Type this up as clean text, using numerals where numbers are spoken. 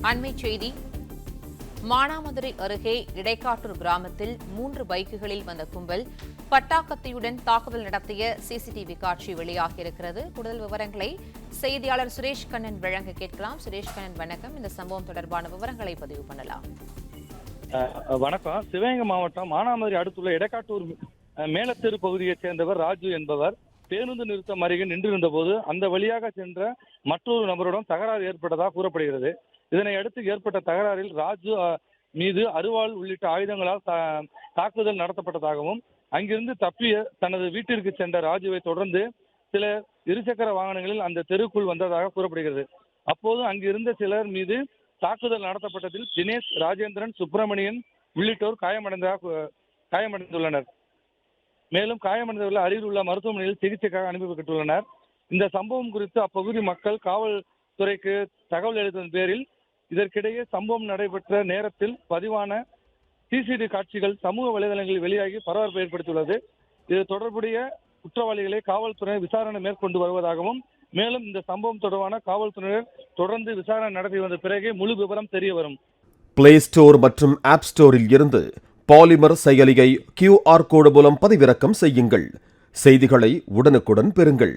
அண்மைச் செய்தி. மானாமதுரை அருகே இடைக்காட்டூர் கிராமத்தில் 3 பைக்குகளில் வந்த கும்பல் பட்டாக்கத்தியுடன் தாக்குதல் நடத்திய சிசிடிவி காட்சி வெளியாகியிருக்கிறது. கூடுதல் விவரங்களை செய்தியாளர் சுரேஷ் கண்ணன் வழங்க கேட்கலாம். சுரேஷ் கண்ணன், வணக்கம். இந்த சம்பவம் தொடர்பான விவரங்களை பதிவு பண்ணலாம். வணக்கம். சிவகங்கை மாவட்டம் மானாமதுரை அடுத்துள்ள இடைக்காட்டூர் மேலத்தெரு பகுதியைச் சேர்ந்தவர் ராஜு என்பவர் பேருந்து நிறுத்தம் அருகே நின்றிருந்த போது அந்த வழியாக சென்ற மற்றொரு நபருடன் தகராறு ஏற்பட்டதாக கூறப்படுகிறது. இதனை அடுத்து ஏற்பட்ட தகராறில் ராஜு மீது அருவாள் உள்ளிட்ட ஆயுதங்களால் தாக்குதல் நடத்தப்பட்டதாகவும் அங்கிருந்து தப்பிய தனது வீட்டிற்கு சென்ற ராஜுவை தொடர்ந்து சில இருசக்கர வாகனங்களில் அந்த தெருக்குள் வந்ததாக கூறப்படுகிறது. அப்போது அங்கிருந்த சிலர் மீது தாக்குதல் நடத்தப்பட்டதில் தினேஷ், ராஜேந்திரன், சுப்பிரமணியன் உள்ளிட்டோர் காயமடைந்துள்ளனர். மேலும் காயமடைந்தவர்கள் அருகில் உள்ள மருத்துவமனையில் சிகிச்சைக்காக அனுப்பப்பட்டுள்ளனர். இந்த சம்பவம் குறித்து அப்பகுதி மக்கள் காவல்துறைக்கு தகவல் அளித்ததன் பேரில் இதற்கிடையே சம்பவம் நடைபெற்ற நேரத்தில் பதிவான சிசிடிவி காட்சிகள் சமூக வலைதளங்களில் வெளியாகி பரபரப்பை ஏற்படுத்தியுள்ளது. இது தொடர்புடைய குற்றவாளிகளை காவல்துறை விசாரணை மேற்கொண்டு வருவதாகவும், மேலும் இந்த சம்பவம் தொடர்பான காவல்துறையினர் தொடர்ந்து விசாரணை நடத்தி வந்த பிறகே முழு விவரம் தெரிய வரும். பிளே ஸ்டோர் மற்றும் ஆப் ஸ்டோரில் இருந்து பாலிமர் செயலியை QR கோடு மூலம் பதிவிறக்கம் செய்யுங்கள். செய்திகளை உடனுக்குடன் பெறுங்கள்.